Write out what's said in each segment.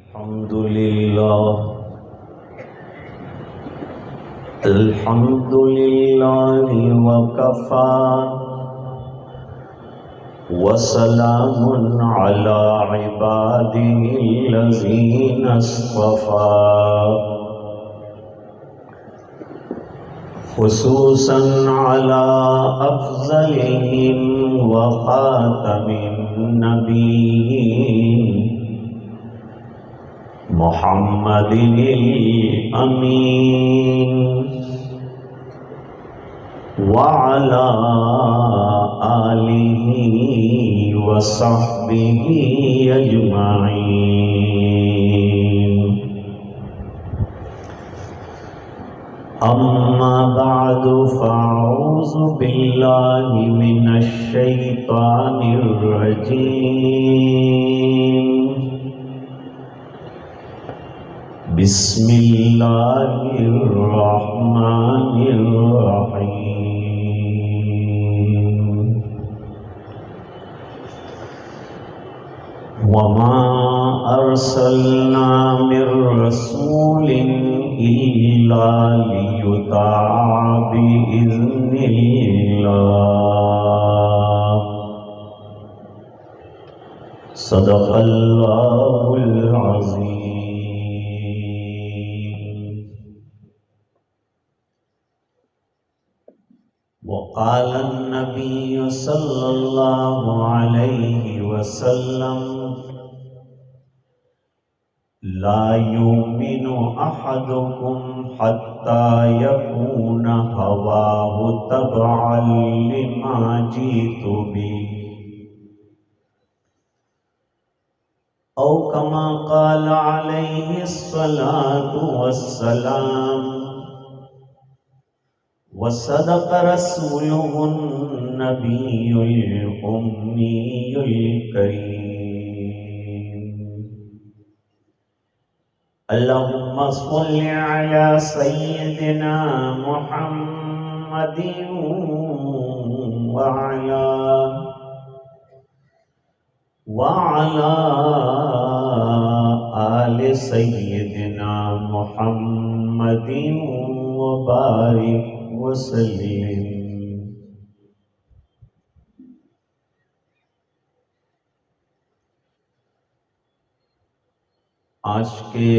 الحمد لله الحمد لله وكفى وسلام على عباده الذين اصطفى خصوصا على أفضلهم وخاتم النبيين محمد الأمين وعلى آله وصحبه أجمعين أما بعد فأعوذ بالله من الشيطان الرجيم بسم الله الرحمن الرحيم وما أرسلنا من رسول إلا ليطاع بإذن الله صدق الله العظيم. وقال النبي صلى الله عليه وسلم لا يؤمن أحدكم حتى يكون هواه تبعا لما جئت به أو كما قال عليه الصلاة والسلام. وصدق رسوله النبي الأمي الكريم. اللهم صل على سيدنا محمد وعلى آل سيدنا محمد وبارك وسلم. آج کے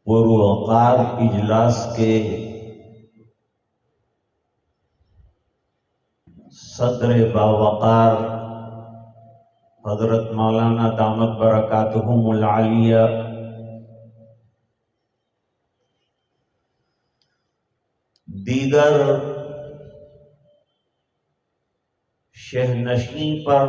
پروقار اجلاس کے صدر باوقار حضرت مولانا دامت برکاتہم العالیہ دیگر شہنشین پر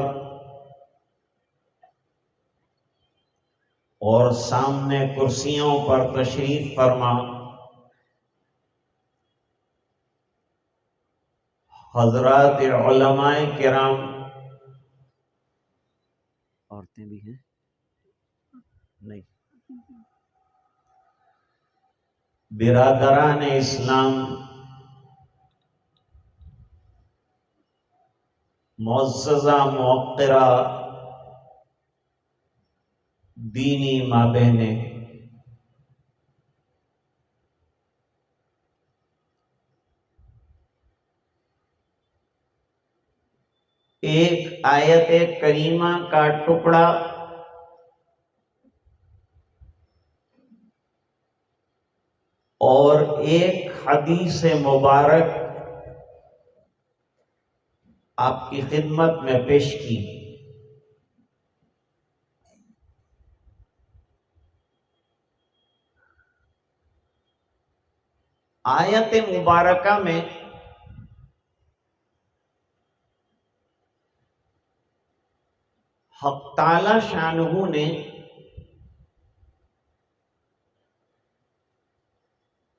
اور سامنے کرسیوں پر تشریف فرما حضرات علماء کرام، عورتیں بھی ہیں نہیں، برادران اسلام، معززہ موقرہ دینی ماں بہنیں، ایک آیت کریمہ کا ٹکڑا اور ایک حدیث مبارک آپ کی خدمت میں پیش کی. آیت مبارکہ میں حق تعالی شانہ نے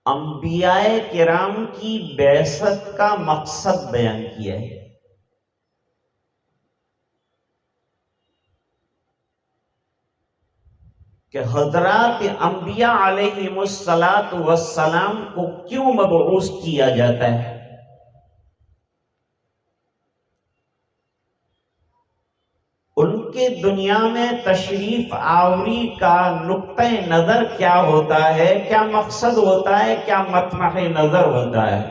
انبیاء کرام کی بعثت کا مقصد بیان کیا ہے. کہ حضرات انبیاء علیہم السلام کو کیوں مبعوث کیا جاتا ہے. ان کے دنیا میں تشریف آوری کا نقطہ نظر کیا ہوتا ہے، کیا مقصد ہوتا ہے، کیا مطمح نظر ہوتا ہے؟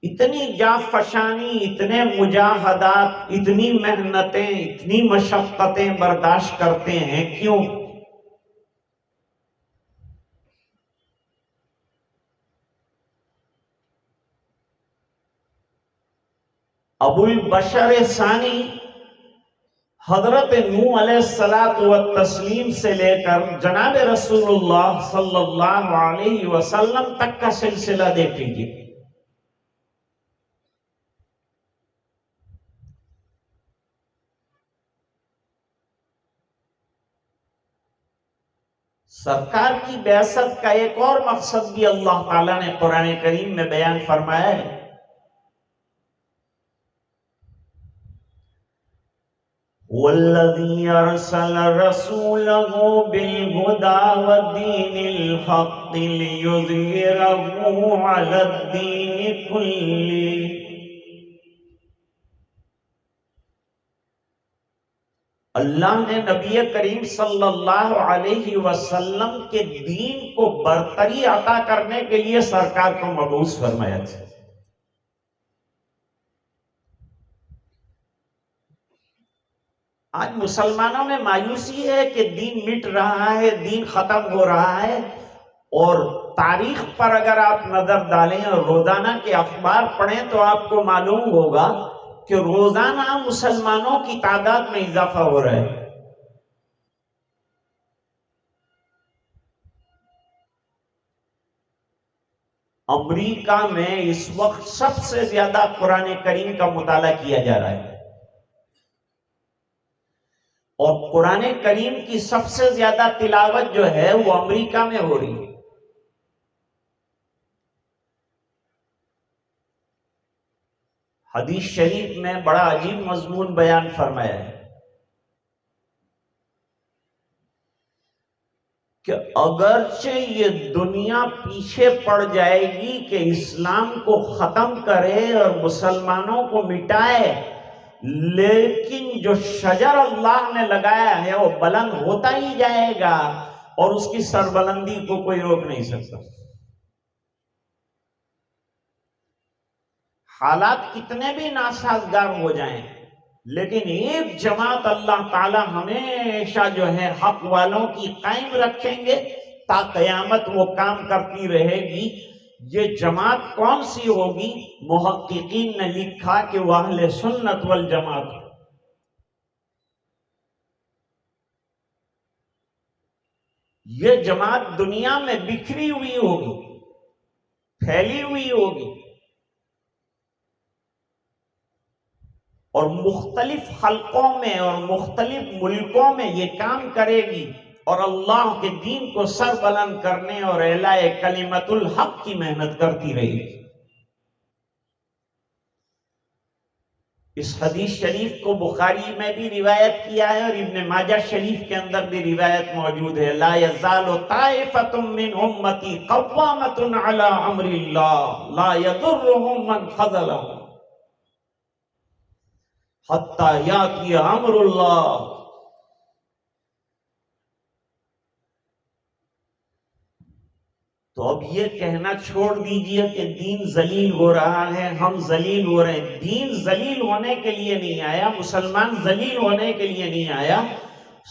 اتنی جانفشانی، اتنے مجاہدات، اتنی محنتیں، اتنی مشقتیں برداشت کرتے ہیں، کیوں؟ ابو البشر ثانی حضرت نوح علیہ الصلوۃ والتسلیم سے لے کر جناب رسول اللہ صلی اللہ علیہ وسلم تک کا سلسلہ دیکھ لیجیے۔ سرکار کی بعثت کا ایک اور مقصد بھی اللہ تعالیٰ نے قرآن کریم میں بیان فرمایا ہے۔ وَالَّذِي أَرْسَلَ رَسُولَهُ بِالْهُدَى وَالدِّينِ الْحَقِّ لِيُظْهِرَهُ عَلَى الدِّينِ كُلِّهِ۔ اللہ نے نبی کریم صلی اللہ علیہ وسلم کے دین کو برتری عطا کرنے کے لیے سرکار کو مبعوث فرمایا تھا۔ آج مسلمانوں میں مایوسی ہے کہ دین مٹ رہا ہے، دین ختم ہو رہا ہے، اور تاریخ پر اگر آپ نظر ڈالیں اور روزانہ کے اخبار پڑھیں تو آپ کو معلوم ہوگا کہ روزانہ مسلمانوں کی تعداد میں اضافہ ہو رہا ہے۔ امریکہ میں اس وقت سب سے زیادہ قرآن کریم کا مطالعہ کیا جا رہا ہے، اور قرآن کریم کی سب سے زیادہ تلاوت جو ہے وہ امریکہ میں ہو رہی ہے۔ حدیث شریف میں بڑا عجیب مضمون بیان فرمایا ہے کہ اگرچہ یہ دنیا پیچھے پڑ جائے گی کہ اسلام کو ختم کرے اور مسلمانوں کو مٹائے، لیکن جو شجر اللہ نے لگایا ہے وہ بلند ہوتا ہی جائے گا، اور اس کی سربلندی کو کوئی روک نہیں سکتا۔ حالات کتنے بھی ناسازگار ہو جائیں، لیکن ایک جماعت اللہ تعالی ہمیشہ جو ہے حق والوں کی قائم رکھیں گے تا قیامت وہ کام کرتی رہے گی۔ یہ جماعت کون سی ہوگی؟ محققین نے لکھا کہ وہ اہل سنت والجماعت۔ یہ جماعت دنیا میں بکھری ہوئی ہوگی، پھیلی ہوئی ہوگی، اور مختلف حلقوں میں اور مختلف ملکوں میں یہ کام کرے گی، اور اللہ کے دین کو سر بلند کرنے اور اعلاء کلمت الحق کی محنت کرتی رہے گی۔ اس حدیث شریف کو بخاری میں بھی روایت کیا ہے، اور ابن ماجہ شریف کے اندر بھی روایت موجود ہے، لا یزال طائفۃ من امتی قوامۃ علی امر اللہ لا یضرهم من خذلهم حتی یاتی امر اللہ۔ تو اب یہ کہنا چھوڑ دیجئے کہ دین ذلیل ہو رہا ہے، ہم ذلیل ہو رہے ہیں۔ دین ذلیل ہونے کے لیے نہیں آیا، مسلمان ذلیل ہونے کے لیے نہیں آیا،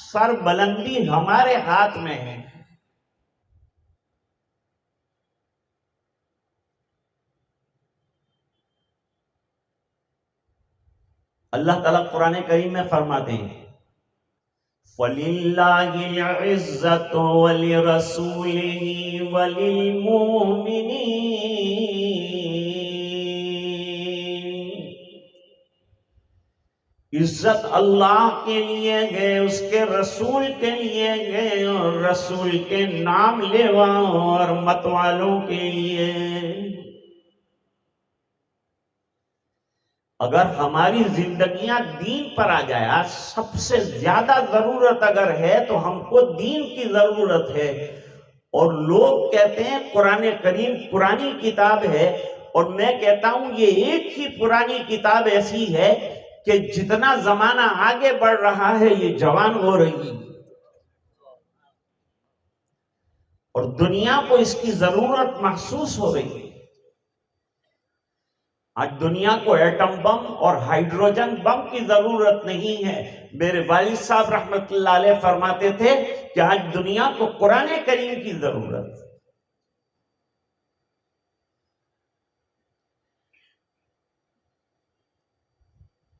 سر بلندی ہمارے ہاتھ میں ہے۔ اللہ تعالیٰ قرآن کریم میں فرماتے ہیں وَلِلَّهِ الْعِزَّةُ وَلِرَسُولِهِ وَلِلْمُؤْمِنِينَ۔ عزت اللہ کے لیے گئے، اس کے رسول کے لیے گئے، اور رسول کے نام لیواؤں اور مت والوں کے لیے۔ اگر ہماری زندگیاں دین پر آ جائے، آج سب سے زیادہ ضرورت اگر ہے تو ہم کو دین کی ضرورت ہے، اور لوگ کہتے ہیں قرآن کریم پرانی کتاب ہے، اور میں کہتا ہوں یہ ایک ہی پرانی کتاب ایسی ہے کہ جتنا زمانہ آگے بڑھ رہا ہے یہ جوان ہو رہی ہے، اور دنیا کو اس کی ضرورت محسوس ہو رہی ہے۔ آج دنیا کو ایٹم بم اور ہائیڈروجن بم کی ضرورت نہیں ہے۔ میرے والد صاحب رحمت اللہ علیہ فرماتے تھے کہ آج دنیا کو قرآن کریم کی ضرورت ہے۔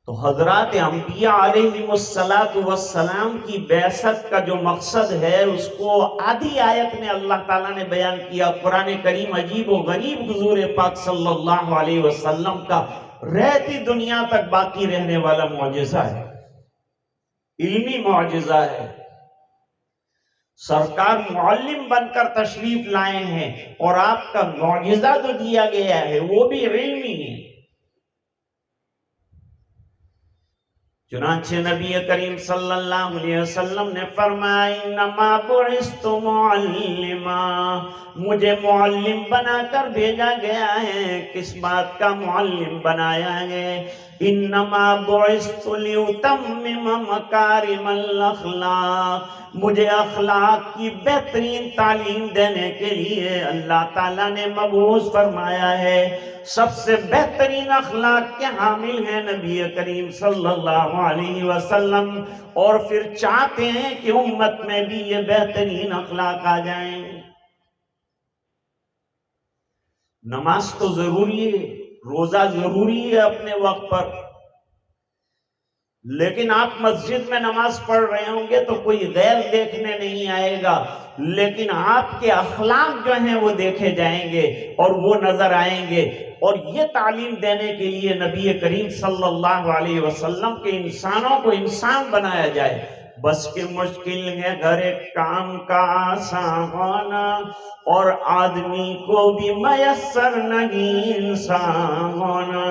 تو حضرات انبیاء علیہ السلام کی بعثت کا جو مقصد ہے اس کو آدھی آیت میں اللہ تعالیٰ نے بیان کیا۔ قرآن کریم عجیب و غریب حضور پاک صلی اللہ علیہ وسلم کا رہتی دنیا تک باقی رہنے والا معجزہ ہے، علمی معجزہ ہے۔ سرکار معلم بن کر تشریف لائے ہیں اور آپ کا معجزہ جو دیا گیا ہے وہ بھی علمی ہے۔ چنانچہ نبی کریم صلی اللہ علیہ وسلم نے فرمایا انما بعثت معلما، مجھے معلم بنا کر بھیجا گیا ہے۔ کس بات کا معلم بنایا ہے؟ انما بعثت لأتمم مکارم الاخلاق، مجھے اخلاق کی بہترین تعلیم دینے کے لیے اللہ تعالیٰ نے مبعوث فرمایا ہے۔ سب سے بہترین اخلاق کے حامل ہیں نبی کریم صلی اللہ علیہ وسلم، اور پھر چاہتے ہیں کہ امت میں بھی یہ بہترین اخلاق آ جائیں۔ نماز تو ضروری ہے، روزہ ضروری ہے اپنے وقت پر، لیکن آپ مسجد میں نماز پڑھ رہے ہوں گے تو کوئی غیر دیکھنے نہیں آئے گا، لیکن آپ کے اخلاق جو ہیں وہ دیکھے جائیں گے اور وہ نظر آئیں گے۔ اور یہ تعلیم دینے کے لیے نبی کریم صلی اللہ علیہ وسلم کے انسانوں کو انسان بنایا جائے۔ بس کی مشکل ہے گھر ایک کام کا آسان ہونا، اور آدمی کو بھی میسر نہیں انسان ہونا۔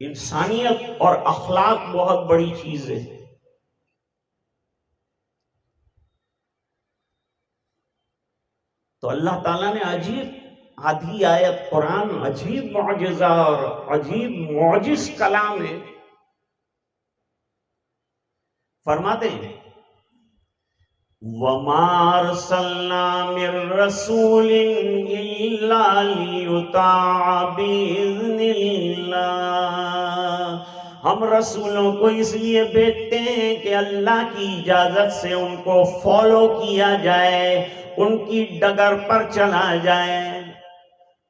انسانیت اور اخلاق بہت بڑی چیز ہے۔ تو اللہ تعالیٰ نے عجیب آدھی آیت قرآن، عجیب معجزہ اور عجیب معجز کلام ہے، فرماتے ہیں وَمَا أَرْسَلْنَا مِن رَّسُولٍ إِلَّا لِيُطَاعَ بِإِذْنِ اللَّهِ، ہم رسولوں کو اس لیے بھیجتے ہیں کہ اللہ کی اجازت سے ان کو فالو کیا جائے، ان کی ڈگر پر چلا جائے۔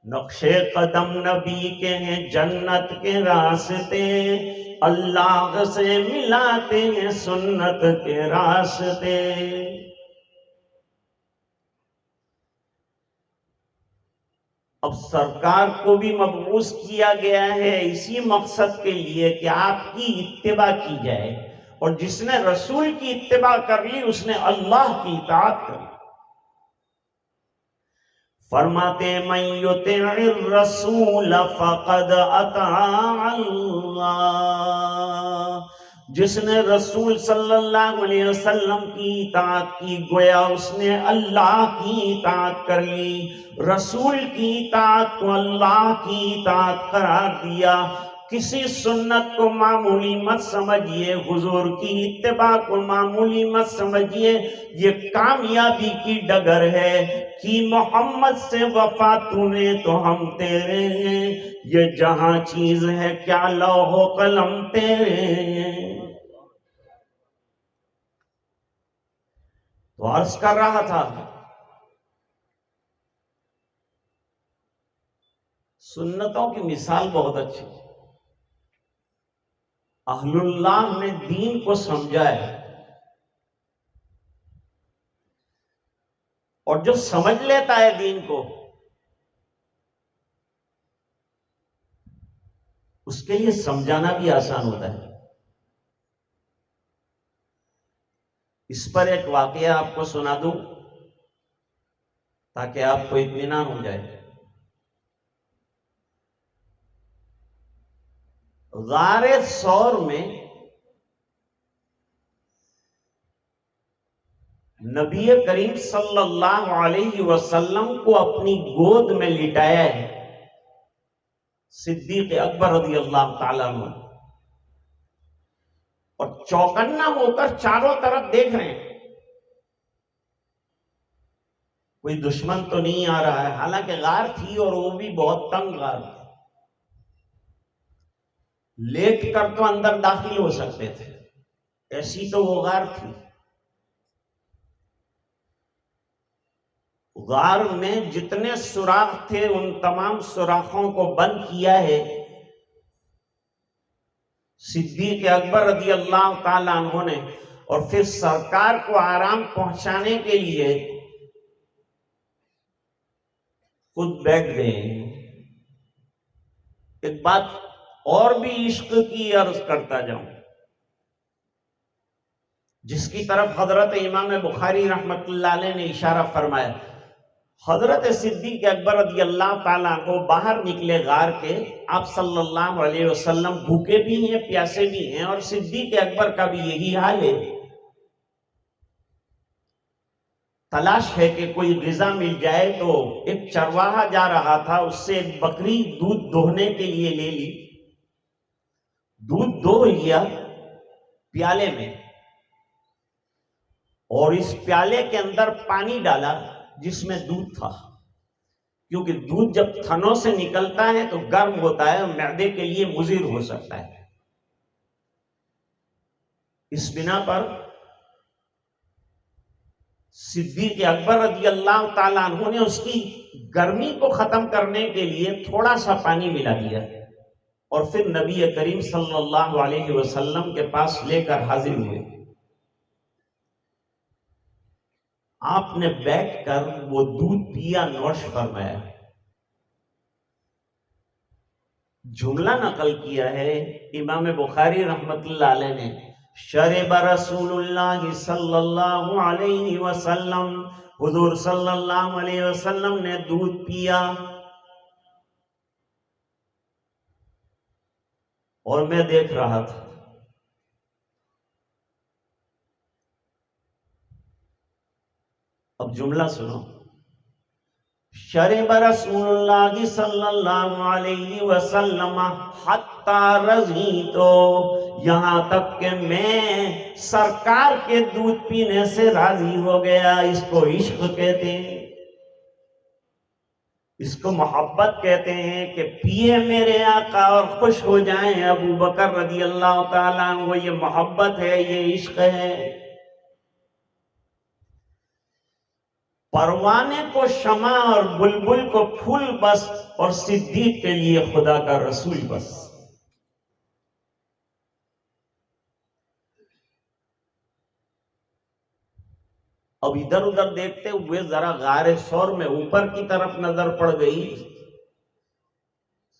نقش قدم نبی کے ہیں جنت کے راستے، اللہ سے ملاتے ہیں سنت کے راستے۔ اب سرکار کو بھی مبعوث کیا گیا ہے اسی مقصد کے لیے کہ آپ کی اتباع کی جائے، اور جس نے رسول کی اتباع کر لی اس نے اللہ کی اطاعت کر لی۔ فرماتے ہیں من یطع الرسول فقد اطاع اللہ، جس نے رسول صلی اللہ علیہ وسلم کی اطاعت کی گویا اس نے اللہ کی اطاعت کر لی۔ رسول کی اطاعت کو اللہ کی اطاعت قرار دیا۔ کسی سنت کو معمولی مت سمجھیے، حضور کی اتباع کو معمولی مت سمجھیے، یہ کامیابی کی ڈگر ہے۔ کہ محمد سے وفا تو نے تو ہم تیرے ہیں، یہ جہاں چیز ہے کیا لوح و قلم تیرے ہیں۔ تو عرض کر رہا تھا سنتوں کی مثال بہت اچھی، اہل اللہ نے دین کو سمجھا ہے، اور جو سمجھ لیتا ہے دین کو اس کے لیے سمجھانا بھی آسان ہوتا ہے۔ اس پر ایک واقعہ آپ کو سنا دوں تاکہ آپ کو اطمینان ہو جائے۔ غار ثور میں نبی کریم صلی اللہ علیہ وسلم کو اپنی گود میں لٹایا ہے صدیق اکبر رضی اللہ تعالیٰ عنہ، اور چوکنا ہو کر چاروں طرف دیکھ رہے ہیں کوئی دشمن تو نہیں آ رہا ہے، حالانکہ غار تھی اور وہ بھی بہت تنگ غار تھی، لیٹ کر تو اندر داخل ہو سکتے تھے، ایسی تو وہ غار تھی۔ غار میں جتنے سوراخ تھے ان تمام سوراخوں کو بند کیا ہے صدیق اکبر رضی اللہ تعالیٰ عنہ نے، اور پھر سرکار کو آرام پہنچانے کے لیے خود بیٹھ گئے۔ ایک بات اور بھی عشق کی عرض کرتا جاؤں، جس کی طرف حضرت امام بخاری رحمت اللہ علیہ نے اشارہ فرمایا۔ حضرت صدیق اکبر رضی اللہ تعالیٰ کو باہر نکلے غار کے، آپ صلی اللہ علیہ وسلم بھوکے بھی ہیں پیاسے بھی ہیں، اور صدیق اکبر کا بھی یہی حال ہے، تلاش ہے کہ کوئی غذا مل جائے۔ تو ایک چرواہا جا رہا تھا، اس سے ایک بکری دودھ دوہنے کے لیے لے لی، دودھ دو لیا پیالے میں، اور اس پیالے کے اندر پانی ڈالا جس میں دودھ تھا، کیونکہ دودھ جب تھنوں سے نکلتا ہے تو گرم ہوتا ہے، معدے کے لیے مضر ہو سکتا ہے۔ اس بنا پر صدیق اکبر رضی اللہ تعالیٰ عنہ نے اس کی گرمی کو ختم کرنے کے لیے تھوڑا سا پانی ملا دیا، اور پھر نبی کریم صلی اللہ علیہ وسلم کے پاس لے کر حاضر ہوئے۔ آپ نے بیٹھ کر وہ دودھ پیا، نوش فرمایا۔ جملہ نقل کیا ہے امام بخاری رحمت اللہ علیہ نے، شرب رسول اللہ صلی اللہ علیہ وسلم، حضور صلی اللہ علیہ وسلم نے دودھ پیا، اور میں دیکھ رہا تھا۔ اب جملہ سنو، شرب رسول اللہ صلی اللہ علیہ وسلم حتی رضیتو، یہاں تک کہ میں سرکار کے دودھ پینے سے راضی ہو گیا۔ اس کو عشق کہتے ہیں، اس کو محبت کہتے ہیں کہ پیے میرے آقا اور خوش ہو جائیں ابو بکر رضی اللہ تعالیٰ عنہ۔ یہ محبت ہے، یہ عشق ہے۔ پروانے کو شمع اور بلبل کو پھول بس، اور صدیق کے لیے خدا کا رسول بس۔ اب ادھر ادھر دیکھتے ہوئے ذرا غار ثور میں اوپر کی طرف نظر پڑ گئی،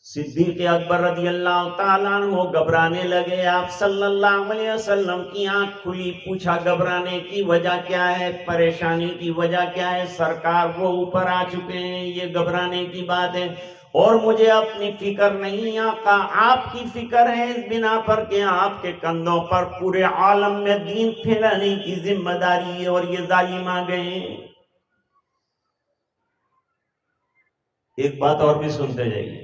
صدیق اکبر رضی اللہ تعالیٰ عنہ گھبرانے لگے۔ آپ صلی اللہ علیہ وسلم کی آنکھ کھلی، پوچھا گھبرانے کی وجہ کیا ہے، پریشانی کی وجہ کیا ہے؟ سرکار وہ اوپر آ چکے ہیں، یہ گھبرانے کی بات ہے، اور مجھے اپنی فکر نہیں آقا، آپ کی فکر ہے، اس بنا پر کہ آپ کے کندھوں پر پورے عالم میں دین پھیلانے کی ذمہ داری ہے، اور یہ ظالم آ گئے ہیں۔ ایک بات اور بھی سنتے جائیے،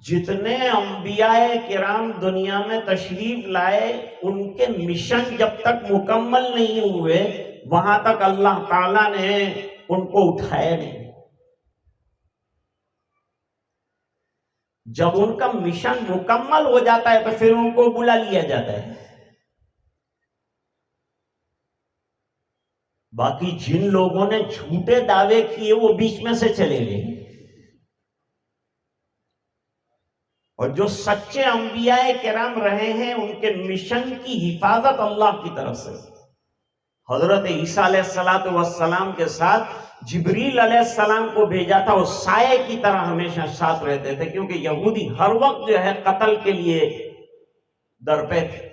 جتنے انبیاء کرام دنیا میں تشریف لائے، ان کے مشن جب تک مکمل نہیں ہوئے وہاں تک اللہ تعالیٰ نے ان کو اٹھایا نہیں۔ جب ان کا مشن مکمل ہو جاتا ہے تو پھر ان کو بلا لیا جاتا ہے۔ باقی جن لوگوں نے جھوٹے دعوے کیے وہ بیچ میں سے چلے گئے، اور جو سچے انبیاء کرام رہے ہیں ان کے مشن کی حفاظت اللہ کی طرف سے۔ حضرت عیسیٰ علیہ السلام کے ساتھ جبریل علیہ السلام کو بھیجا تھا، وہ سائے کی طرح ہمیشہ ساتھ رہتے تھے، کیونکہ یہودی ہر وقت جو ہے قتل کے لیے درپے تھے۔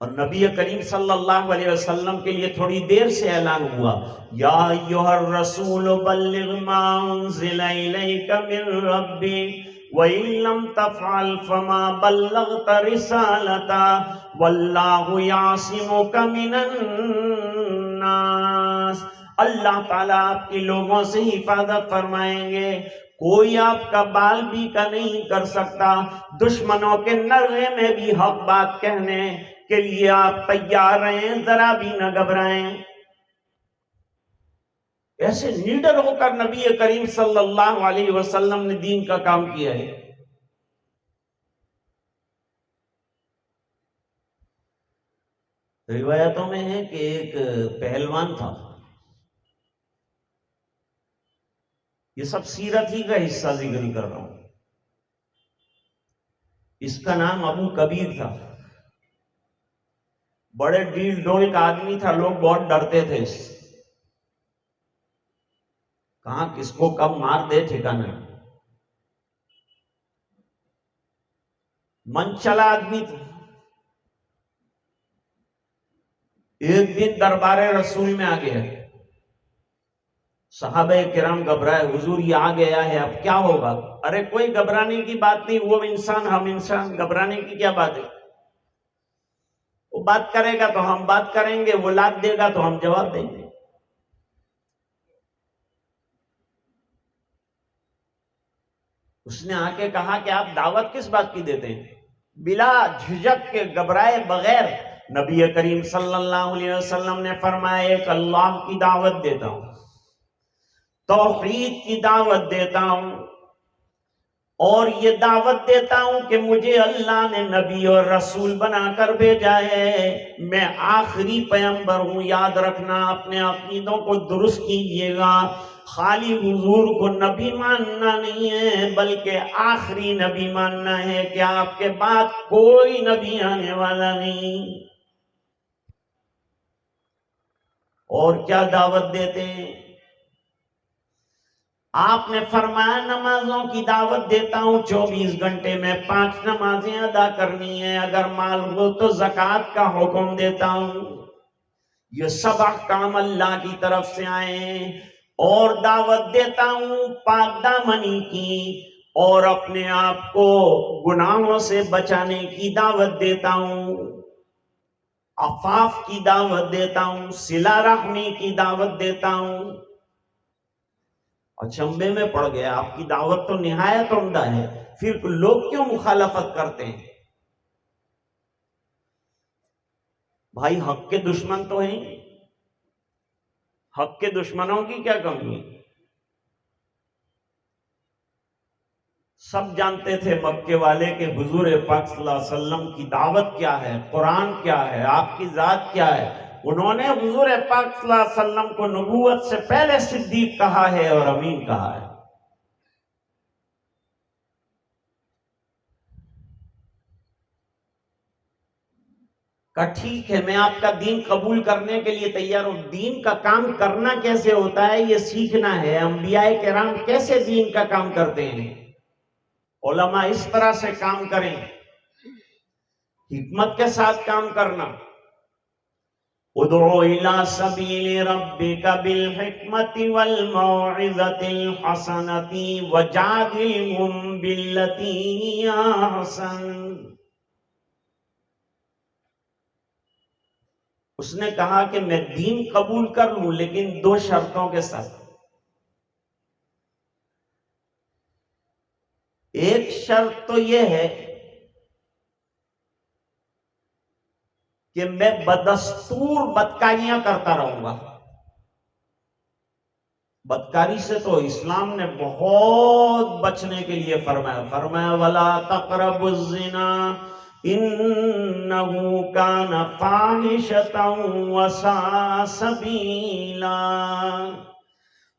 اور نبی کریم صلی اللہ علیہ وسلم کے لیے تھوڑی دیر سے اعلان ہوا، یا ایھا الرسول بلغ ما انزل الیک من ربک وَإِن لَّمْ تَفْعَلْ فَمَا بَلَّغْتَ رِسَالَتَهُ وَاللَّهُ يَعْصِمُكَ مِنَ النَّاسِ۔ اللہ تعالیٰ آپ کے لوگوں سے حفاظت فرمائیں گے، کوئی آپ کا بال بھی کا نہیں کر سکتا۔ دشمنوں کے نرغے میں بھی حق بات کہنے کے لیے آپ تیار رہیں، ذرا بھی نہ گھبرائیں۔ ایسے نیڈر ہو کر نبی کریم صلی اللہ علیہ وسلم نے دین کا کام کیا ہے۔ روایتوں میں ہے کہ ایک پہلوان تھا، یہ سب سیرت ہی کا حصہ ذکر کر رہا ہوں، اس کا نام ابو کبیر تھا، بڑے ڈیل ڈول کا آدمی تھا، لوگ بہت ڈرتے تھے اس سے، کہاں کس کو کب مار دے ٹھکانا، من چلا آدمی تھا۔ ایک دن دربار رسول میں آ گیا، صحابہ کرام گھبرائے، حضور یہ آ گیا ہے اب کیا ہوگا؟ ارے کوئی گھبرانے کی بات نہیں، وہ انسان ہم انسان، گھبرانے کی کیا بات ہے؟ وہ بات کرے گا تو ہم بات کریں گے، وہ لاد دے گا تو ہم جواب دیں گے۔ اس نے آ کے کہا کہ آپ دعوت کس بات کی دیتے ہیں؟ بلا جھجک کے گھبرائے بغیر نبی کریم صلی اللہ علیہ وسلم نے فرمایا ایک اللہ کی دعوت دیتا ہوں، توحید کی دعوت دیتا ہوں، اور یہ دعوت دیتا ہوں کہ مجھے اللہ نے نبی اور رسول بنا کر بھیجا ہے، میں آخری پیغمبر ہوں، یاد رکھنا، اپنے عقیدوں کو درست کیجئے گا، خالی حضور کو نبی ماننا نہیں ہے بلکہ آخری نبی ماننا ہے کہ آپ کے بعد کوئی نبی آنے والا نہیں۔ اور کیا دعوت دیتے ہیں؟ آپ نے فرمایا نمازوں کی دعوت دیتا ہوں، 24 گھنٹے میں 5 نمازیں ادا کرنی ہے، اگر مال ہو تو زکوٰۃ کا حکم دیتا ہوں، یہ سب احکام اللہ کی طرف سے آئے ہیں، اور دعوت دیتا ہوں پاک دامنی کی، اور اپنے آپ کو گناہوں سے بچانے کی دعوت دیتا ہوں، عفاف کی دعوت دیتا ہوں، صلہ رحمی کی دعوت دیتا ہوں۔ اچنبے میں پڑ گیا، آپ کی دعوت تو نہایت عمدہ ہے، پھر لوگ کیوں مخالفت کرتے ہیں؟ بھائی حق کے دشمن تو ہیں، حق کے دشمنوں کی کیا کمی ہے؟ سب جانتے تھے مکے والے کہ حضور پاک صلی اللہ علیہ وسلم کی دعوت کیا ہے، قرآن کیا ہے، آپ کی ذات کیا ہے۔ انہوں نے حضور پاک صلی اللہ علیہ وسلم کو نبوت سے پہلے صدیق کہا ہے اور امین کہا ہے۔ کہا ٹھیک ہے، میں آپ کا دین قبول کرنے کے لیے تیار ہوں، دین کا کام کرنا کیسے ہوتا ہے یہ سیکھنا ہے، انبیاء کرام کیسے دین کا کام کرتے ہیں، علماء اس طرح سے کام کریں، حکمت کے ساتھ کام کرنا۔ ادعو الى سبیل ربک بالحکمت والموعظۃ الحسنۃ وجادلہم باللتی ہی احسن۔ اس نے کہا کہ میں دین قبول کر لوں لیکن 2 شرطوں کے ساتھ۔ ایک شرط تو یہ ہے کہ میں بدستور بدکاریاں کرتا رہوں گا۔ بدکاری سے تو اسلام نے بہت بچنے کے لیے فرمایا وَلَا تَقْرَبُوا الزِّنَا إِنَّهُ كَانَ فَاحِشَةً وَسَاءَ سَبِيلًا۔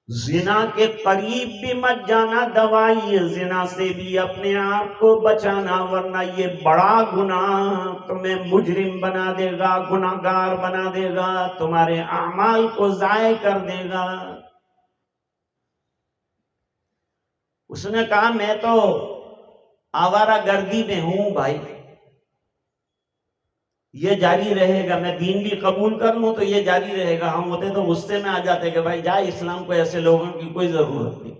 زنا کے قریب بھی مت جانا، دوائی زنا سے بھی اپنے آپ کو بچانا، ورنہ یہ بڑا گناہ تمہیں مجرم بنا دے گا، گناہگار بنا دے گا، تمہارے اعمال کو ضائع کر دے گا۔ اس نے کہا میں تو آوارہ گردی میں ہوں بھائی، یہ جاری رہے گا، میں دین بھی قبول کر لوں تو یہ جاری رہے گا۔ ہم ہوتے تو غصے میں آ جاتے کہ بھائی جا، اسلام کو ایسے لوگوں کی کوئی ضرورت نہیں۔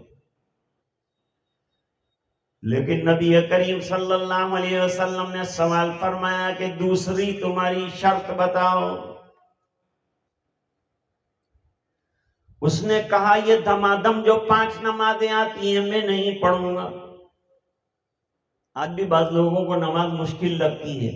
لیکن نبی کریم صلی اللہ علیہ وسلم نے سوال فرمایا کہ دوسری تمہاری شرط بتاؤ. اس نے کہا یہ دمادم جو 5 نمازیں آتی ہیں میں نہیں پڑھوں گا. آج بھی بعض لوگوں کو نماز مشکل لگتی ہے.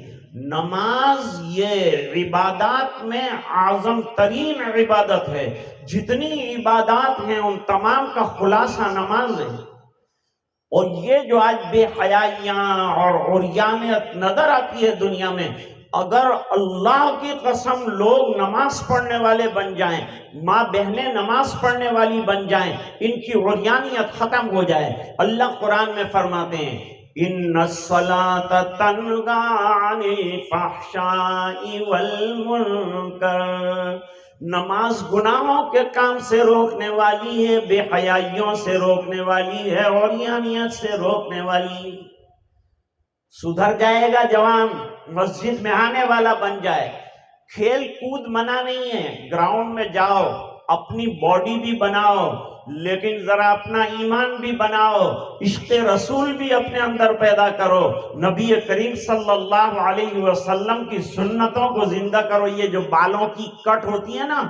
نماز یہ عبادات میں اعظم ترین عبادت ہے. جتنی عبادات ہیں ان تمام کا خلاصہ نماز ہے. اور یہ جو آج بے حیائیاں اور عریانیت نظر آتی ہے دنیا میں، اگر اللہ کی قسم لوگ نماز پڑھنے والے بن جائیں، ماں بہنیں نماز پڑھنے والی بن جائیں، ان کی عریانیت ختم ہو جائے. اللہ قرآن میں فرماتے ہیں ان الصلاۃ تنہی عن الفحشاء والمنکر، نماز گناہوں کے کام سے روکنے والی ہے، بے حیائیوں سے روکنے والی ہے، عریانیت سے روکنے والی. سدھر جائے گا جوان، مسجد میں آنے والا بن جائے. کھیل کود منع نہیں ہے، گراؤنڈ میں جاؤ، اپنی باڈی بھی بناؤ، لیکن ذرا اپنا ایمان بھی بناؤ، عشق رسول بھی اپنے اندر پیدا کرو، نبی کریم صلی اللہ علیہ وسلم کی سنتوں کو زندہ کرو. یہ جو بالوں کی کٹ ہوتی ہے نا،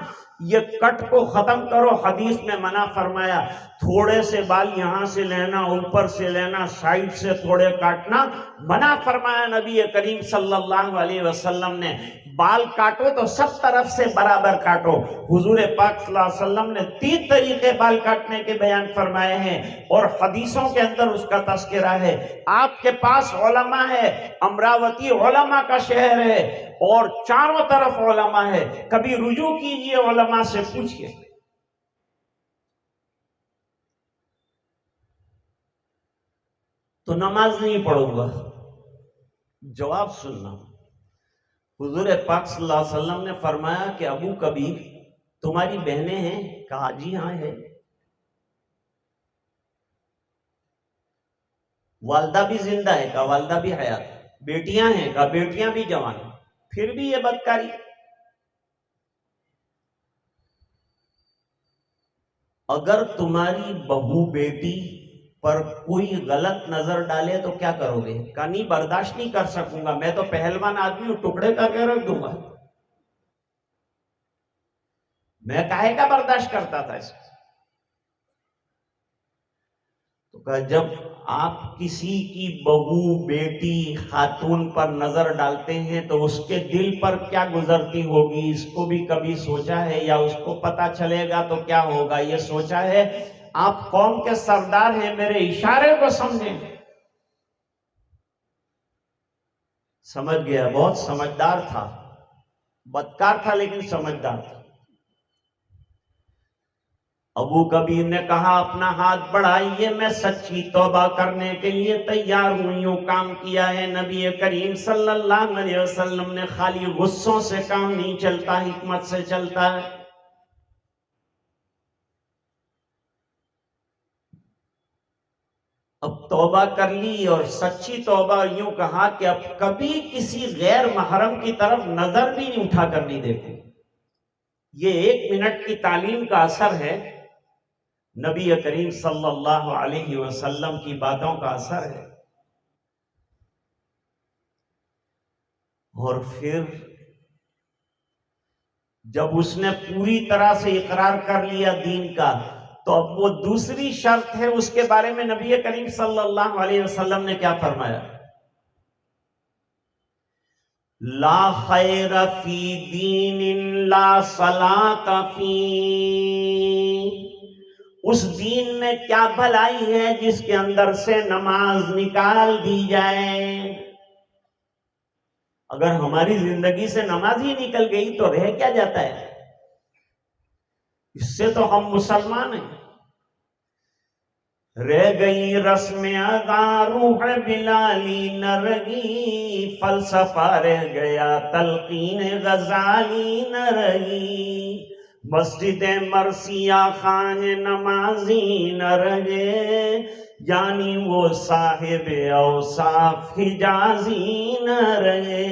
یہ کٹ کو ختم کرو. حدیث میں منع فرمایا تھوڑے سے بال یہاں سے لینا، اوپر سے لینا، سائڈ سے تھوڑے کاٹنا منع فرمایا نبی کریم صلی اللہ علیہ وسلم نے. بال کاٹو تو سب طرف سے برابر کاٹو. حضور پاک صلی اللہ علیہ وسلم نے 3 طریقے بال کاٹنے کے بیان فرمائے ہیں اور حدیثوں کے اندر اس کا تذکرہ ہے. آپ کے پاس علماء ہے، امراوتی علماء کا شہر ہے اور چاروں طرف علماء ہے. کبھی رجوع کیجئے علماء سے پوچھئے. تو نماز نہیں پڑھوں گا، جواب سننا. حضور پاک صلی اللہ علیہ وسلم نے فرمایا کہ ابو کبیر تمہاری بہنیں ہیں؟ کہا جی ہاں ہے. والدہ بھی زندہ ہے؟ کہا والدہ بھی حیات. بیٹیاں ہیں؟ کہا بیٹیاں بھی جوان ہیں. پھر بھی یہ بدکاری. اگر تمہاری بہو بیٹی پر کوئی غلط نظر ڈالے تو کیا کرو گے؟ کہا نہیں برداشت نہیں کر سکوں گا، میں تو پہلوان آدمی ہوں، ٹکڑے کر کے رکھ دوں گا. میں کاہے کا برداشت کرتا تھا اس کو. تو کہا جب آپ کسی کی بہو بیٹی خاتون پر نظر ڈالتے ہیں تو اس کے دل پر کیا گزرتی ہوگی، اس کو بھی کبھی سوچا ہے؟ یا اس کو پتا چلے گا تو کیا ہوگا، یہ سوچا ہے؟ آپ قوم کے سردار ہیں، میرے اشارے کو سمجھیں. سمجھ گیا، بہت سمجھدار تھا، بدکار تھا لیکن سمجھدار تھا. ابو کبیر نے کہا اپنا ہاتھ بڑھائیے، میں سچی توبہ کرنے کے لیے تیار ہوں. یوں کام کیا ہے نبی کریم صلی اللہ علیہ وسلم نے. خالی غصوں سے کام نہیں چلتا، حکمت سے چلتا ہے. اب توبہ کر لی اور سچی توبہ. یوں کہا کہ اب کبھی کسی غیر محرم کی طرف نظر بھی نہیں اٹھا کر نہیں دیکھوں. یہ 1 منٹ کی تعلیم کا اثر ہے، نبی کریم صلی اللہ علیہ وسلم کی باتوں کا اثر ہے. اور پھر جب اس نے پوری طرح سے اقرار کر لیا دین کا، تو اب وہ دوسری شرط ہے، اس کے بارے میں نبی کریم صلی اللہ علیہ وسلم نے کیا فرمایا؟ لا خیر فی دین لا صلاۃ فی. اس دین میں کیا بھلائی ہے جس کے اندر سے نماز نکال دی جائے. اگر ہماری زندگی سے نماز ہی نکل گئی تو رہ کیا جاتا ہے؟ اس سے تو ہم مسلمان ہیں. رہ گئی رسم ادا روح بلالی نہ رہی، فلسفہ رہ گیا تلقین غزالی نہ رہی، مسجد مرثیہ خواہ نمازی نہ رہے، یعنی وہ صاحب اوصاف حجازی نہ رہے.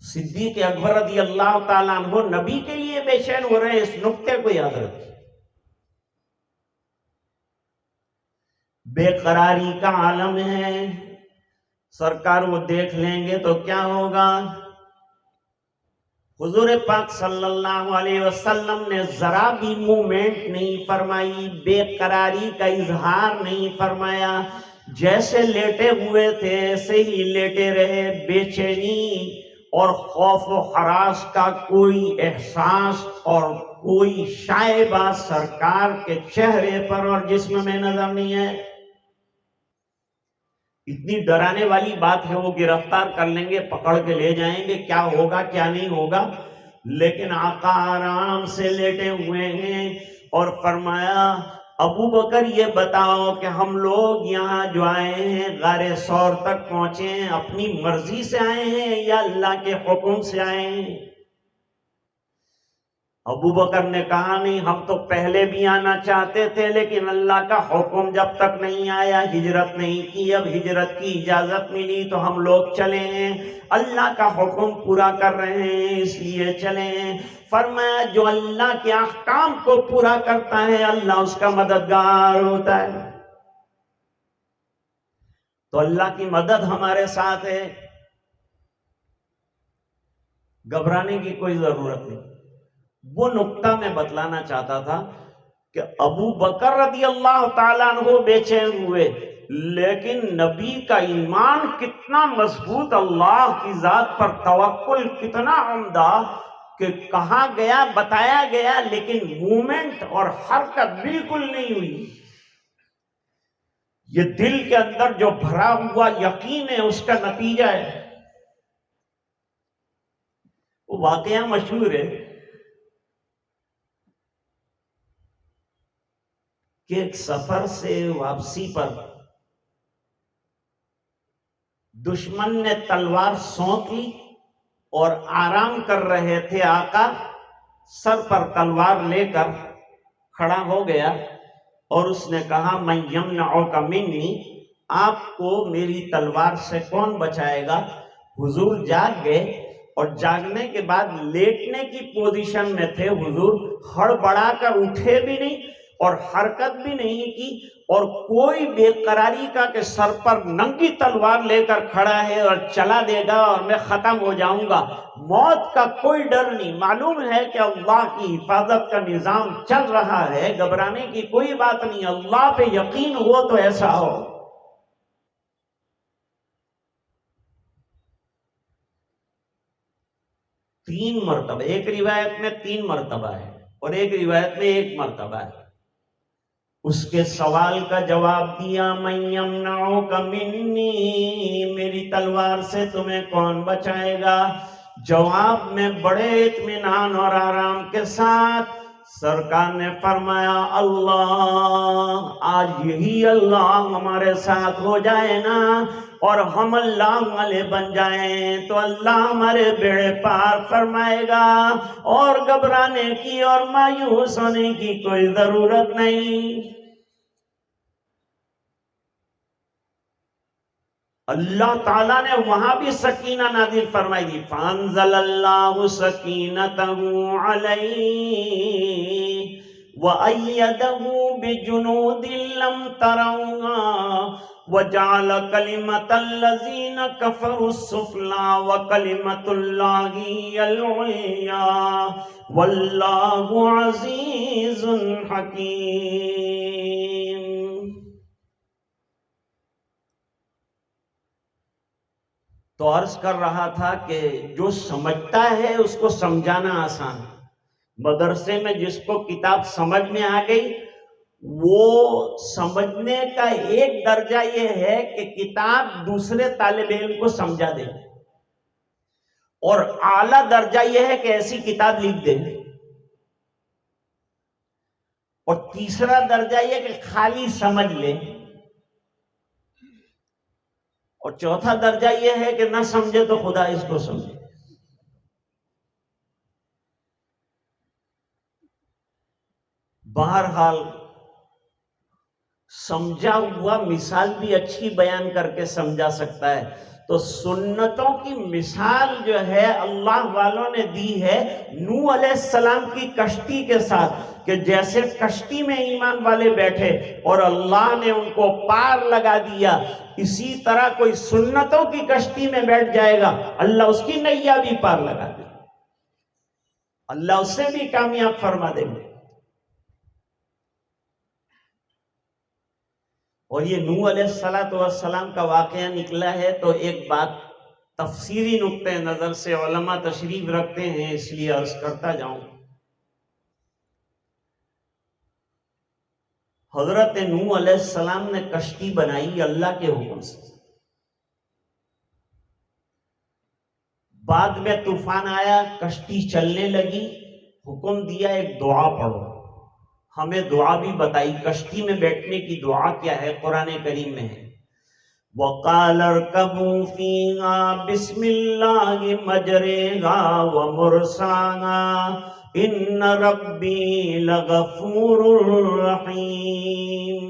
صدیق اکبر رضی اللہ تعالیٰ عنہ نبی کے لیے بے چین ہو رہے ہیں، اس نقطے کو یاد رکھیں۔ بے قراری کا عالم ہے، سرکار وہ دیکھ لیں گے تو کیا ہوگا؟ حضور پاک صلی اللہ علیہ وسلم نے ذرا بھی مومنٹ نہیں فرمائی، بے قراری کا اظہار نہیں فرمایا، جیسے لیٹے ہوئے تھے ایسے ہی لیٹے رہے، بے چینی اور خوف و ہراس کا کوئی احساس اور کوئی شائبہ سرکار کے چہرے پر اور جسم میں نظر نہیں ہے۔ اتنی ڈرانے والی بات ہے، وہ گرفتار کر لیں گے، پکڑ کے لے جائیں گے، کیا ہوگا کیا نہیں ہوگا، لیکن آقا آرام سے لیٹے ہوئے ہیں اور فرمایا ابو بکر یہ بتاؤ کہ ہم لوگ یہاں جو آئے ہیں غار ثور تک پہنچے ہیں، اپنی مرضی سے آئے ہیں یا اللہ کے حکم سے آئے ہیں؟ ابو بکر نے کہا نہیں، ہم تو پہلے بھی آنا چاہتے تھے لیکن اللہ کا حکم جب تک نہیں آیا ہجرت نہیں کی، اب ہجرت کی اجازت ملی تو ہم لوگ چلے ہیں، اللہ کا حکم پورا کر رہے ہیں اس لیے چلے ہیں۔ فرمایا جو اللہ کے احکام کو پورا کرتا ہے اللہ اس کا مددگار ہوتا ہے، تو اللہ کی مدد ہمارے ساتھ ہے، گھبرانے کی کوئی ضرورت نہیں۔ وہ نقطہ میں بتلانا چاہتا تھا کہ ابو بکر رضی اللہ تعالیٰ عنہ بے چین ہوئے، لیکن نبی کا ایمان کتنا مضبوط، اللہ کی ذات پر توکل کتنا عمدہ کہ کہا گیا بتایا گیا لیکن مومنٹ اور حرکت بالکل نہیں ہوئی۔ یہ دل کے اندر جو بھرا ہوا یقین ہے اس کا نتیجہ ہے۔ وہ واقعہ مشہور ہے کہ ایک سفر سے واپسی پر دشمن نے تلوار سونت لی اور آرام کر رہے تھے، آقا سر پر تلوار لے کر کھڑا ہو گیا اور اس نے کہا من یمنعک منی، آپ کو میری تلوار سے کون بچائے گا؟ حضور جاگ گئے اور جاگنے کے بعد لیٹنے کی پوزیشن میں تھے، حضور ہڑبڑا کر اٹھے بھی نہیں اور حرکت بھی نہیں کی، اور کوئی بے قراری کا کہ سر پر ننگی تلوار لے کر کھڑا ہے اور چلا دے گا اور میں ختم ہو جاؤں گا، موت کا کوئی ڈر نہیں، معلوم ہے کہ اللہ کی حفاظت کا نظام چل رہا ہے، گھبرانے کی کوئی بات نہیں، اللہ پہ یقین ہو تو ایسا ہو۔ 3 مرتبہ، ایک روایت میں 3 مرتبہ ہے اور ایک روایت میں 1 مرتبہ ہے، اس کے سوال کا جواب دیا من یمنعک منی، میری تلوار سے تمہیں کون بچائے گا؟ جواب میں بڑے اطمینان اور آرام کے ساتھ سرکار نے فرمایا اللہ، آج یہی اللہ ہمارے ساتھ ہو جائے نا اور ہم اللہ والے بن جائیں تو اللہ ہمارے بیڑے پار فرمائے گا، اور گھبرانے کی اور مایوس ہونے کی کوئی ضرورت نہیں۔ اللہ تعالیٰ نے وہاں بھی سکینہ نازل فرمائی دی، فانزل اللہ سکینتہ علیہ وَأَيَّدَهُ بِجُنُودٍ لَّمْ تَرَوْهَا وَجَعَلَ كَلِمَةَ الَّذِينَ كَفَرُوا السُّفْلَىٰ وَكَلِمَةُ اللَّهِ هِيَ الْعُلْيَا وَاللَّهُ عَزِيزٌ حَكِيمٌ۔ تو عرض کر رہا تھا کہ جو سمجھتا ہے اس کو سمجھانا آسان ہے، مدرسے میں جس کو کتاب سمجھ میں آ گئی وہ سمجھنے کا ایک درجہ یہ ہے کہ کتاب دوسرے طالب علم کو سمجھا دے، اور اعلیٰ درجہ یہ ہے کہ ایسی کتاب لکھ دے، اور تیسرا درجہ یہ کہ خالی سمجھ لے، اور چوتھا درجہ یہ ہے کہ نہ سمجھے تو خدا اس کو سمجھے۔ بہرحال سمجھا ہوا مثال بھی اچھی بیان کر کے سمجھا سکتا ہے. تو سنتوں کی مثال جو ہے اللہ والوں نے دی ہے نوح علیہ السلام کی کشتی کے ساتھ، کہ جیسے کشتی میں ایمان والے بیٹھے اور اللہ نے ان کو پار لگا دیا، اسی طرح کوئی سنتوں کی کشتی میں بیٹھ جائے گا، اللہ اس کی نیا بھی پار لگا دے گا، اللہ اسے بھی کامیاب فرما دیں گے. اور یہ نوح علیہ السلام کا واقعہ نکلا ہے. تو ایک بات تفسیری نقطۂ نظر سے علماء تشریف رکھتے ہیں، اس لیے عرض کرتا جاؤں. حضرت نوح علیہ السلام نے کشتی بنائی اللہ کے حکم سے. بعد میں طوفان آیا، کشتی چلنے لگی، حکم دیا ایک دعا پڑھو. ہمیں دعا بھی بتائی، کشتی میں بیٹھنے کی دعا کیا ہے قرآن کریم میں ہے. وَقَالَ ارْكَبُوا فِيهَا بِسْمِ اللَّهِ مَجْرَاهَا وَمُرْسَاهَا إِنَّ رَبِّي لَغَفُورٌ رَحِيمٌ.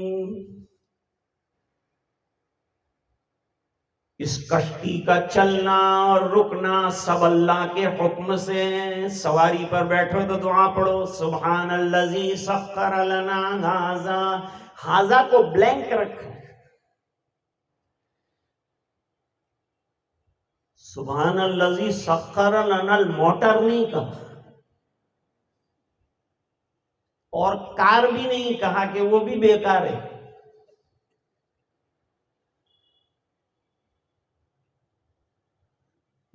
اس کشتی کا چلنا اور رکنا سب اللہ کے حکم سے. سواری پر بیٹھو تو دعا پڑھو، سبحان الذی سخر لنا ھذا. ھذا کو بلینک رکھو، سبحان الذی سخر لنا الموٹر نہیں کہا، اور کار بھی نہیں کہا کہ وہ بھی بیکار ہے.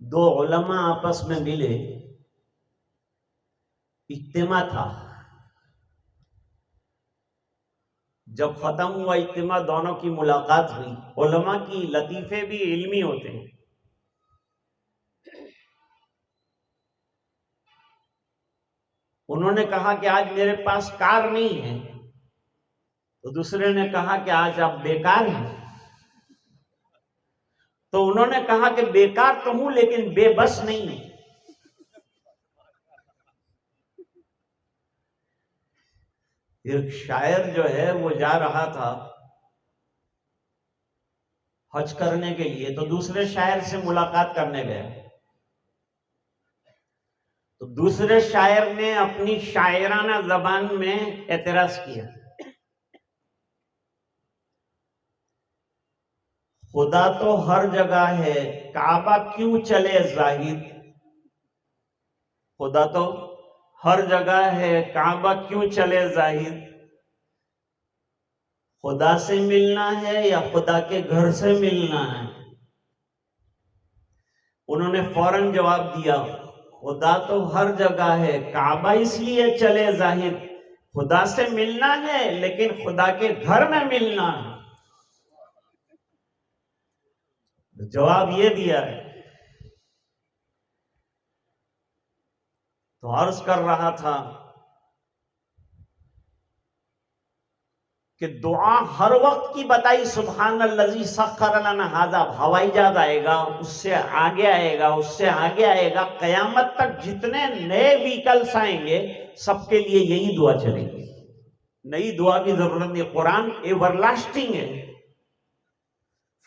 دو علماء آپس میں ملے، اجتماع تھا. جب ختم ہوا اجتماع، دونوں کی ملاقات ہوئی. علماء کی لطیفے بھی علمی ہوتے ہیں. انہوں نے کہا کہ آج میرے پاس کار نہیں ہے، تو دوسرے نے کہا کہ آج آپ بیکار ہیں. تو انہوں نے کہا کہ بیکار تو ہوں لیکن بے بس نہیں ہوں. ایک شاعر جو ہے وہ جا رہا تھا حج کرنے کے لیے، تو دوسرے شاعر سے ملاقات کرنے گیا. تو دوسرے شاعر نے اپنی شاعرانہ زبان میں اعتراض کیا، خدا تو ہر جگہ ہے، کعبہ کیوں چلے زاہد. خدا تو ہر جگہ ہے، کعبہ کیوں چلے زاہد. خدا سے ملنا ہے یا خدا کے گھر سے ملنا ہے؟ انہوں نے فوراً جواب دیا، خدا تو ہر جگہ ہے، کعبہ اس لیے چلے زاہد. خدا سے ملنا ہے لیکن خدا کے گھر میں ملنا ہے. جواب یہ دیا ہے. تو عرض کر رہا تھا کہ دعا ہر وقت کی بتائی، سبحان الذی سخر لنا ھذا. ہوائی جہاز آئے گا، اس سے آگے آئے گا، اس سے آگے آئے گا، قیامت تک جتنے نئے ویکلز آئیں گے سب کے لیے یہی دعا چلے گی. نئی دعا کی ضرورت نہیں. قرآن ایور لاسٹنگ ہے.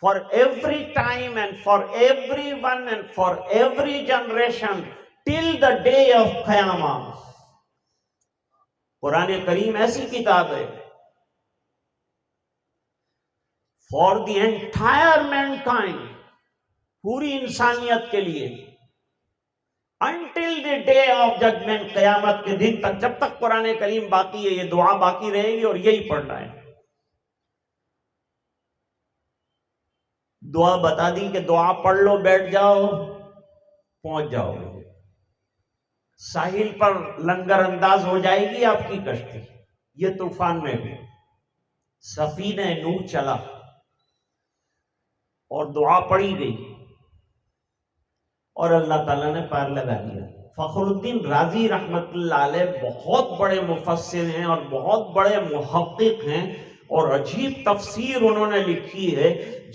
For every time and for everyone and for every generation till the day of Qiyamah. قرآن کریم ایسی کتاب ہے for the entire mankind، پوری انسانیت کے لیے، until the day of judgment، قیامت کے دن تک. جب تک قرآن کریم باقی ہے یہ دعا باقی رہے گی اور یہی پڑھنا ہے. دعا بتا دی کہ دعا پڑھ لو، بیٹھ جاؤ، پہنچ جاؤ گے. ساحل پر لنگر انداز ہو جائے گی آپ کی کشتی. یہ طوفان میں بھی سفینہ نوح چلا اور دعا پڑھی گئی اور اللہ تعالیٰ نے پار لگا دیا. فخر الدین رازی رحمت اللہ علیہ بہت بڑے مفسر ہیں اور بہت بڑے محقق ہیں، اور عجیب تفسیر انہوں نے لکھی ہے.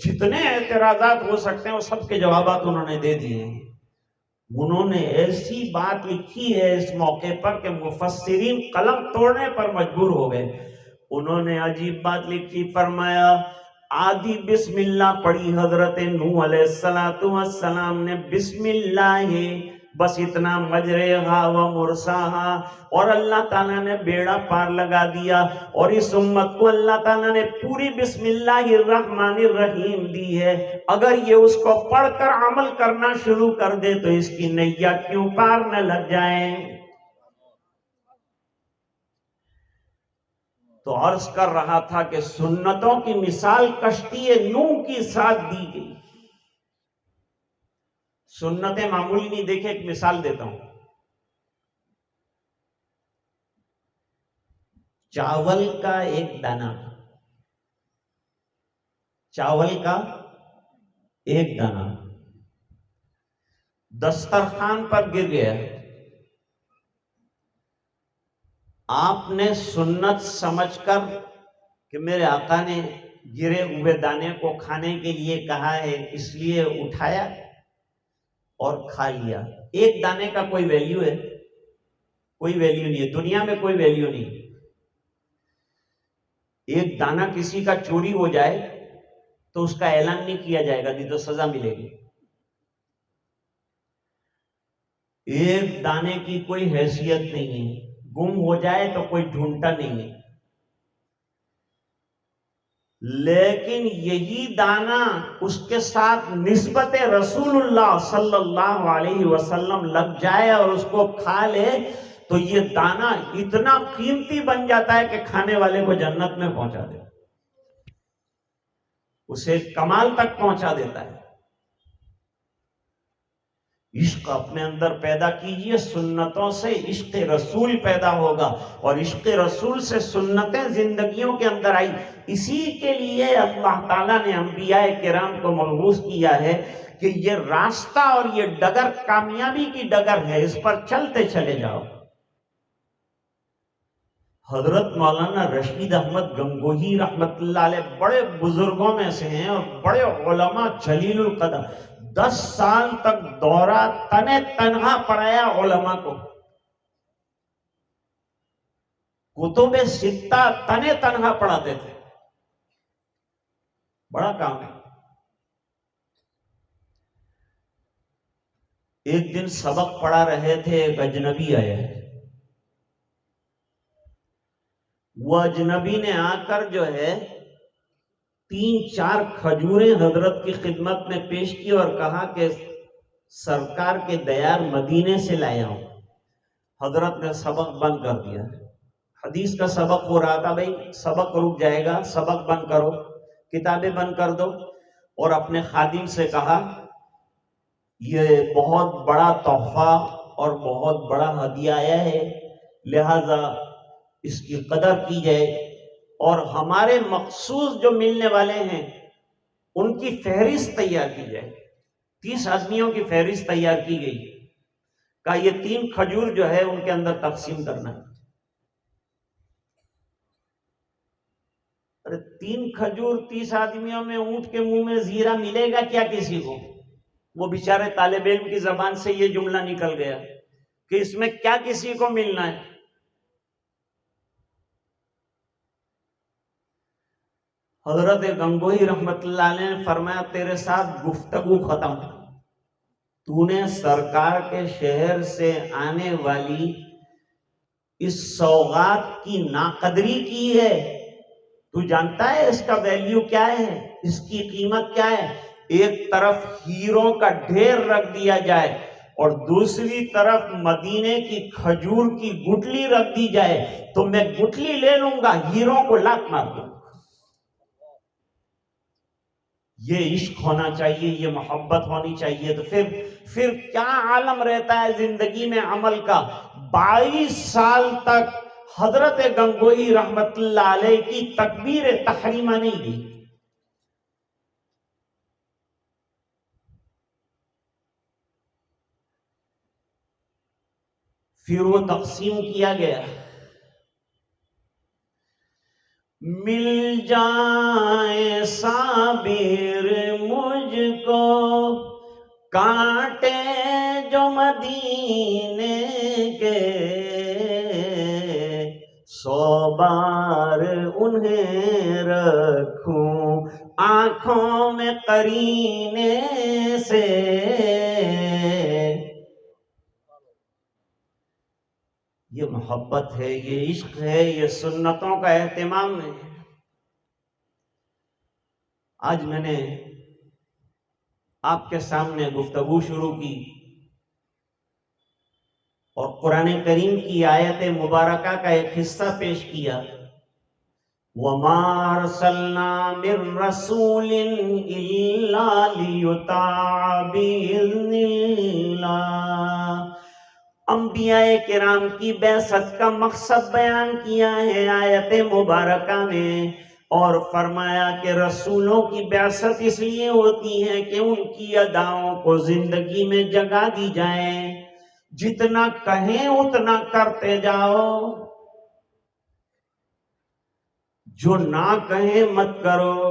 جتنے اعتراضات ہو سکتے ہیں وہ سب کے جوابات انہوں نے دے دیے ہیں. انہوں نے ایسی بات لکھی ہے اس موقع پر کہ مفسرین قلم توڑنے پر مجبور ہو گئے. انہوں نے عجیب بات لکھی، فرمایا آدھی بسم اللہ پڑھی حضرت نوح علیہ السلام نے، بسم اللہ بس اتنا مجرہا و مرساہا، اور اللہ تعالیٰ نے بیڑا پار لگا دیا، اور اس امت کو اللہ تعالیٰ نے پوری بسم اللہ الرحمن الرحیم دی ہے، اگر یہ اس کو پڑھ کر عمل کرنا شروع کر دے تو اس کی نیا کیوں پار نہ لگ جائیں۔ تو عرض کر رہا تھا کہ سنتوں کی مثال کشتی نوح کی ساتھ دی گئی۔ سنتیں معمولی نہیں، دیکھیں ایک مثال دیتا ہوں، چاول کا ایک دانہ، چاول کا ایک دانہ دسترخوان پر گر گیا، آپ نے سنت سمجھ کر کہ میرے آقا نے گرے ہوئے دانے کو کھانے کے لیے کہا ہے اس لیے اٹھایا اور کھا لیا۔ ایک دانے کا کوئی ویلیو ہے؟ کوئی ویلیو نہیں ہے، دنیا میں کوئی ویلیو نہیں۔ ایک دانہ کسی کا چوری ہو جائے تو اس کا اعلان نہیں کیا جائے گا، نہیں تو سزا ملے گی۔ ایک دانے کی کوئی حیثیت نہیں ہے، گم ہو جائے تو کوئی ڈھونڈتا نہیں ہے، لیکن یہی دانہ اس کے ساتھ نسبت رسول اللہ صلی اللہ علیہ وسلم لگ جائے اور اس کو کھا لے تو یہ دانہ اتنا قیمتی بن جاتا ہے کہ کھانے والے کو جنت میں پہنچا دے، اسے کمال تک پہنچا دیتا ہے۔ عشق اپنے اندر پیدا کیجئے، سنتوں سے عشق رسول پیدا ہوگا، اور عشق رسول سے سنتیں زندگیوں کے اندر آئی۔ اسی کے لیے اللہ تعالیٰ نے انبیاء کرام کو مبعوث کیا ہے کہ یہ راستہ اور یہ ڈگر کامیابی کی ڈگر ہے، اس پر چلتے چلے جاؤ۔ حضرت مولانا رشید احمد گنگوہی رحمت اللہ علیہ بڑے بزرگوں میں سے ہیں اور بڑے علماء جلیل القدر، 10 سال تک دورہ تنے تنہا پڑھایا علماء کو، کتب ستہ تنے تنہا پڑھاتے تھے، بڑا کام ہے۔ ایک دن سبق پڑھا رہے تھے، ایک اجنبی آیا، وہ اجنبی نے آ کر جو ہے 3-4 کھجوریں حضرت کی خدمت میں پیش کی اور کہا کہ سرکار کے دیار مدینے سے لایا ہوں۔ حضرت نے سبق بند کر دیا، حدیث کا سبق ہو رہا تھا، بھائی سبق رک جائے گا، سبق بند کرو، کتابیں بند کر دو، اور اپنے خادم سے کہا یہ بہت بڑا تحفہ اور بہت بڑا ہدیہ آیا ہے، لہذا اس کی قدر کی جائے، اور ہمارے مخصوص جو ملنے والے ہیں ان کی فہرست تیار کی جائے۔ 30 آدمیوں کی فہرست تیار کی گئی، کہا یہ 3 کھجور جو ہے ان کے اندر تقسیم کرنا ہے۔ ارے 3 کھجور 30 آدمیوں میں، اونٹ کے منہ میں زیرہ ملے گا کیا کسی کو؟ وہ بیچارے طالب علم کی زبان سے یہ جملہ نکل گیا کہ اس میں کیا کسی کو ملنا ہے؟ حضرت گنگوہی رحمت اللہ علیہ نے فرمایا تیرے ساتھ گفتگو ختم، تو نے سرکار کے شہر سے آنے والی اس سوغات کی ناقدری کی ہے، تو جانتا ہے اس کا ویلیو کیا ہے، اس کی قیمت کیا ہے؟ ایک طرف ہیروں کا ڈھیر رکھ دیا جائے اور دوسری طرف مدینے کی کھجور کی گٹلی رکھ دی جائے تو میں گٹلی لے لوں گا، ہیروں کو لات مار دوں گا۔ یہ عشق ہونا چاہیے، یہ محبت ہونی چاہیے، تو پھر کیا عالم رہتا ہے زندگی میں عمل کا۔ 22 سال تک حضرت گنگوہی رحمت اللہ علیہ کی تکبیر تحریمہ نہیں دی، پھر وہ تقسیم کیا گیا۔ مل جائیں صابر مجھ کو کانٹے جو مدینے کے، 100 بار انہیں رکھوں آنکھوں میں قرینے سے. یہ محبت ہے، یہ عشق ہے، یہ سنتوں کا اہتمام ہے. آج میں نے آپ کے سامنے گفتگو شروع کی اور قرآن کریم کی آیت مبارکہ کا ایک حصہ پیش کیا. وَمَا أَرْسَلْنَا مِن رَّسُولٍ إِلَّا لِيُطَاعَ بِإِذْنِ اللَّهِ. انبیاء کرام کی بعثت کا مقصد بیان کیا ہے آیت مبارکہ میں، اور فرمایا کہ رسولوں کی بعثت اس لیے ہوتی ہے کہ ان کی اداؤں کو زندگی میں جگہ دی جائے. جتنا کہیں اتنا کرتے جاؤ، جو نہ کہیں مت کرو.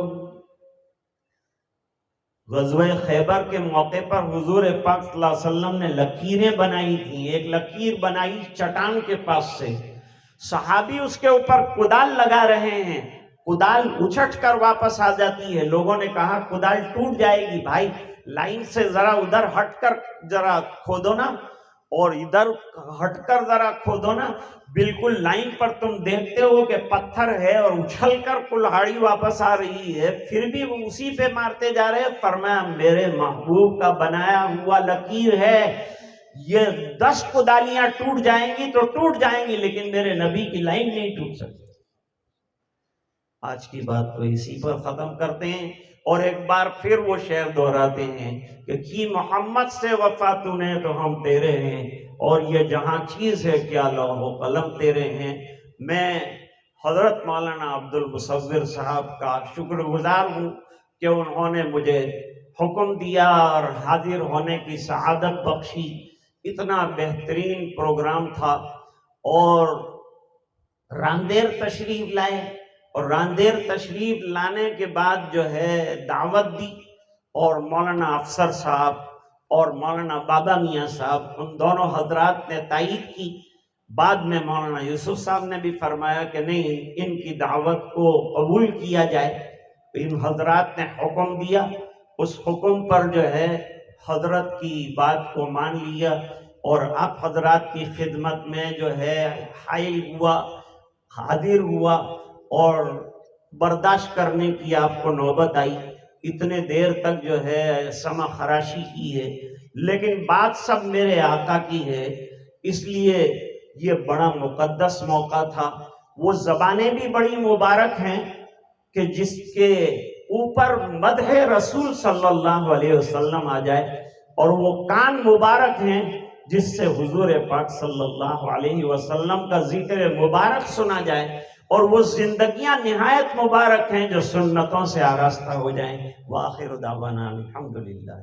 غزوہ خیبر کے موقع پر حضور پاک صلی اللہ علیہ وسلم نے لکیریں بنائی تھیں. ایک لکیر بنائی چٹان کے پاس سے، صحابی اس کے اوپر کدال لگا رہے ہیں، کدال اچھٹ کر واپس آ جاتی ہے. لوگوں نے کہا کدال ٹوٹ جائے گی، بھائی لائن سے ذرا ادھر ہٹ کر ذرا کھودو نا، اور ادھر ہٹ کر ذرا کھودو نا. بالکل لائن پر تم دیکھتے ہو کہ پتھر ہے اور اچھل کر کلہاڑی واپس آ رہی ہے، پھر بھی وہ اسی پہ مارتے جا رہے. فرمایا میرے محبوب کا بنایا ہوا لکیر ہے، یہ 10 کدالیاں ٹوٹ جائیں گی تو ٹوٹ جائیں گی، لیکن میرے نبی کی لائن نہیں ٹوٹ سکتی. آج کی بات کو اسی پر ختم کرتے ہیں اور ایک بار پھر وہ شعر دہراتے ہیں کہ کی محمد سے وفا تو نے تو ہم تیرے ہیں، اور یہ جہاں چیز ہے کیا لوح و قلم تیرے ہیں. میں حضرت مولانا عبد المصور صاحب کا شکر گزار ہوں کہ انہوں نے مجھے حکم دیا اور حاضر ہونے کی سعادت بخشی. اتنا بہترین پروگرام تھا، اور راندیر تشریف لائے، اور راندیر تشریف لانے کے بعد جو ہے دعوت دی، اور مولانا افسر صاحب اور مولانا بابا میاں صاحب ان دونوں حضرات نے تائید کی. بعد میں مولانا یوسف صاحب نے بھی فرمایا کہ نہیں، ان کی دعوت کو قبول کیا جائے. ان حضرات نے حکم دیا، اس حکم پر جو ہے حضرت کی بات کو مان لیا، اور آپ حضرات کی خدمت میں جو ہے حائل ہوا، حاضر ہوا، اور برداشت کرنے کی آپ کو نوبت آئی. اتنے دیر تک جو ہے سما خراشی کی ہے، لیکن بات سب میرے آقا کی ہے، اس لیے یہ بڑا مقدس موقع تھا. وہ زبانیں بھی بڑی مبارک ہیں کہ جس کے اوپر مدح رسول صلی اللہ علیہ وسلم آ جائے، اور وہ کان مبارک ہیں جس سے حضور پاک صلی اللہ علیہ وسلم کا ذکر مبارک سنا جائے، اور وہ زندگیاں نہایت مبارک ہیں جو سنتوں سے آراستہ ہو جائیں. وآخر دعوانا الحمدللہ.